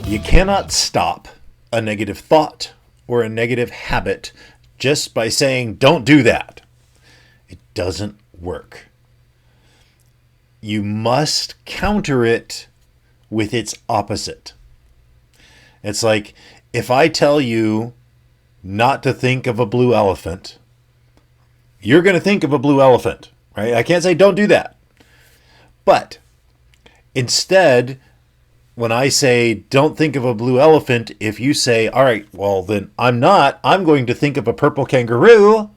You cannot stop a negative thought or a negative habit just by saying, don't do that. It doesn't work. You must counter it with its opposite. It's like if I tell you not to think of a blue elephant, you're going to think of a blue elephant, right? I can't say don't do that. But instead, when I say don't think of a blue elephant, if you say, all right, well, then I'm going to think of a purple kangaroo,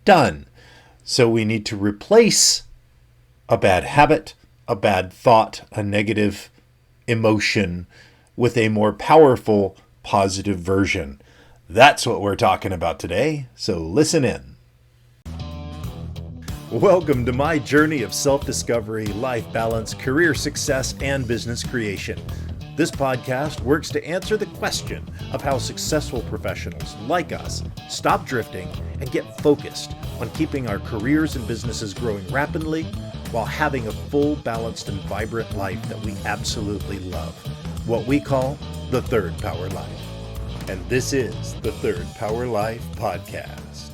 done. So we need to replace a bad habit, a bad thought, a negative emotion with a more powerful, positive version. That's what we're talking about today, so listen in. Welcome to my journey of self-discovery, life balance, career success, and business creation. This podcast works to answer the question of how successful professionals like us stop drifting and get focused on keeping our careers and businesses growing rapidly while having a full, balanced, and vibrant life that we absolutely love. What we call the Third Power Life. And this is the Third Power Life Podcast.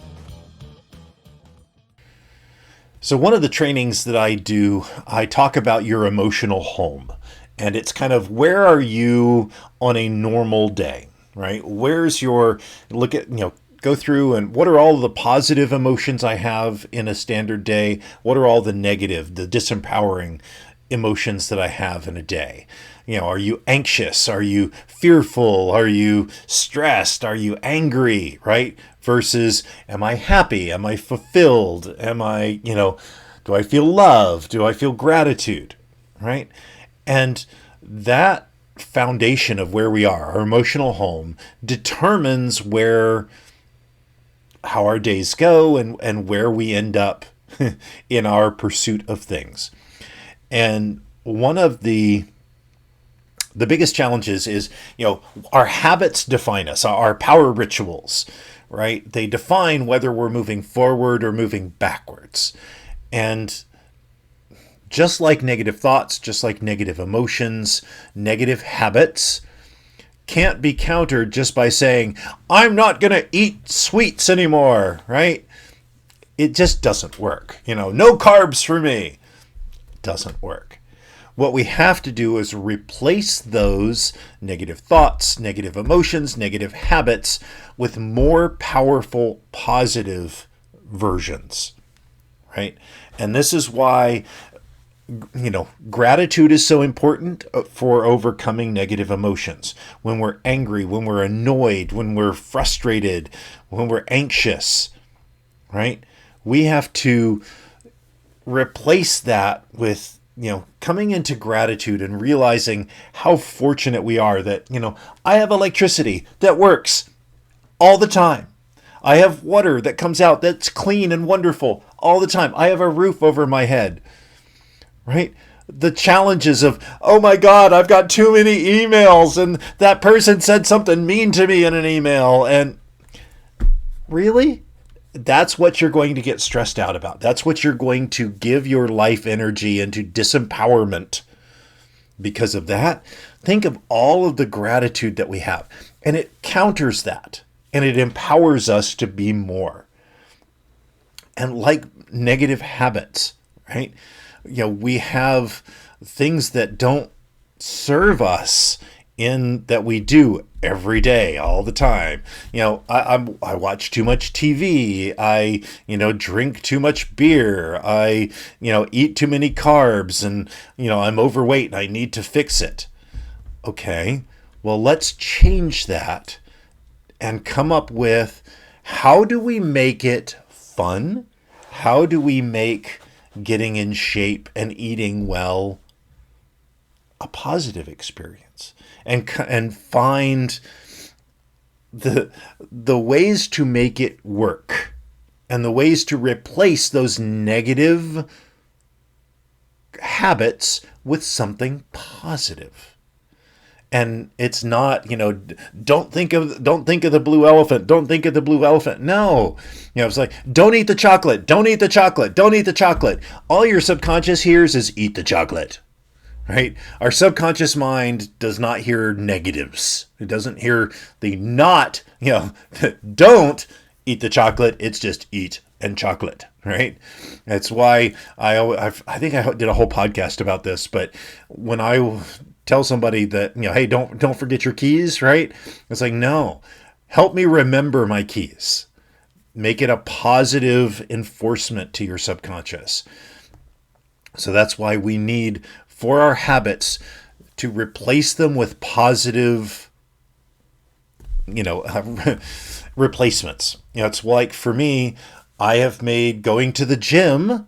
So one of the trainings that I do, I talk about your emotional home. And it's kind of, where are you on a normal day, right? Where's your, go through and what are all the positive emotions I have in a standard day? What are all the negative, the disempowering emotions that I have in a day? Are you anxious? Are you fearful? Are you stressed? Are you angry, right? Versus, am I happy? Am I fulfilled? Am I, do I feel love? Do I feel gratitude, right? And that foundation of where we are, our emotional home, determines how our days go and where we end up in our pursuit of things. And one of the biggest challenges is, our habits define us, our power rituals, right? They define whether we're moving forward or moving backwards. And just like negative thoughts, just like negative emotions, negative habits can't be countered just by saying, I'm not going to eat sweets anymore, right? It just doesn't work. No carbs for me. It doesn't work. What we have to do is replace those negative thoughts, negative emotions, negative habits with more powerful, positive versions, right? And this is why, gratitude is so important for overcoming negative emotions. When we're angry, when we're annoyed, when we're frustrated, when we're anxious, right? We have to replace that with coming into gratitude and realizing how fortunate we are that, I have electricity that works all the time. I have water that comes out that's clean and wonderful all the time. I have a roof over my head, right? The challenges of, oh my God, I've got too many emails and that person said something mean to me in an email. And really? That's what you're going to get stressed out about. That's what you're going to give your life energy into disempowerment because of that. Think of all of the gratitude that we have, and it counters that, and it empowers us to be more. And like negative habits, right? We have things that don't serve us in that we do every day, all the time. I watch too much TV. I, drink too much beer. I, eat too many carbs and, I'm overweight and I need to fix it. Okay, well, let's change that and come up with, how do we make it fun? How do we make getting in shape and eating well a positive experience? And find the ways to make it work and the ways to replace those negative habits with something positive. And it's not, don't think of the blue elephant. Don't think of the blue elephant. No, it's like, don't eat the chocolate. Don't eat the chocolate. Don't eat the chocolate. All your subconscious hears is eat the chocolate, right? Our subconscious mind does not hear negatives. It doesn't hear the not, don't eat the chocolate. It's just eat and chocolate, right? That's why I think I did a whole podcast about this, but when I tell somebody that, hey, don't forget your keys, right? It's like, no, help me remember my keys. Make it a positive enforcement to your subconscious. So that's why we need, for our habits, to replace them with positive, replacements. It's like, for me, I have made going to the gym,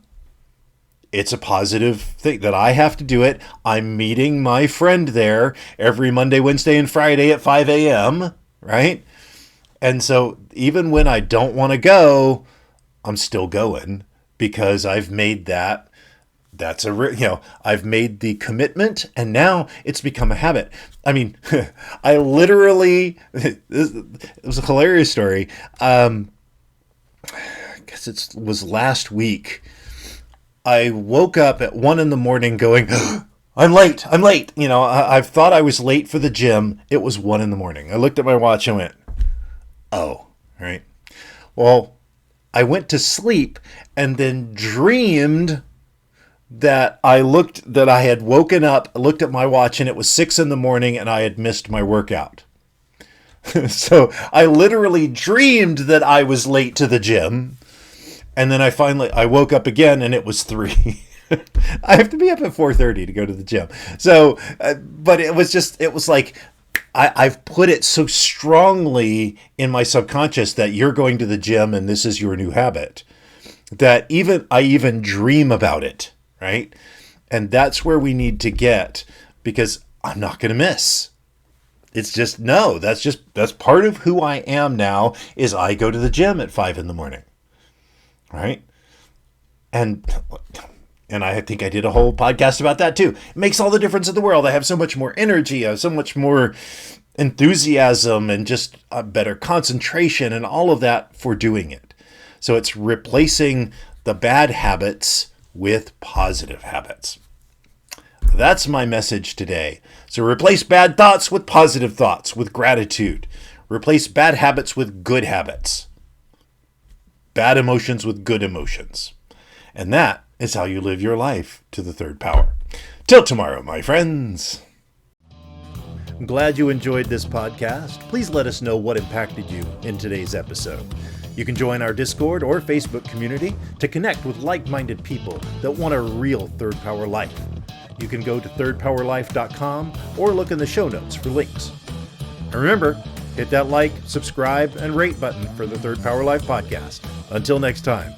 it's a positive thing that I have to do it. I'm meeting my friend there every Monday, Wednesday, and Friday at 5 a.m., right? And so even when I don't want to go, I'm still going because I've made that. I've made the commitment, and now it's become a habit. I mean, I literally, it was a hilarious story. I guess it was last week. I woke up at 1 a.m. going, I'm late. I thought I was late for the gym. It was 1 a.m. I looked at my watch and went, oh, right. Well, I went to sleep and then dreamed that I had woken up, looked at my watch, and it was 6 a.m. and I had missed my workout. So I literally dreamed that I was late to the gym. And then I woke up again and it was 3. I have to be up at 4:30 to go to the gym. So, but it was like, I've put it so strongly in my subconscious that you're going to the gym and this is your new habit, that I even dream about it, right? And that's where we need to get, because I'm not going to miss. It's just, no, that's part of who I am now, is I go to the gym at 5 a.m, right? And I think I did a whole podcast about that too. It makes all the difference in the world. I have so much more energy. I have so much more enthusiasm and just a better concentration and all of that for doing it. So it's replacing the bad habits with positive habits. That's my message today. So replace bad thoughts with positive thoughts, with gratitude. Replace bad habits with good habits. Bad emotions with good emotions. And that is how you live your life to the third power. Till tomorrow, my friends. I'm glad you enjoyed this podcast. Please let us know what impacted you in today's episode. You can join our Discord or Facebook community to connect with like-minded people that want a real third power life. You can go to thirdpowerlife.com or look in the show notes for links. And remember, hit that like, subscribe, and rate button for the Third Power Life podcast. Until next time.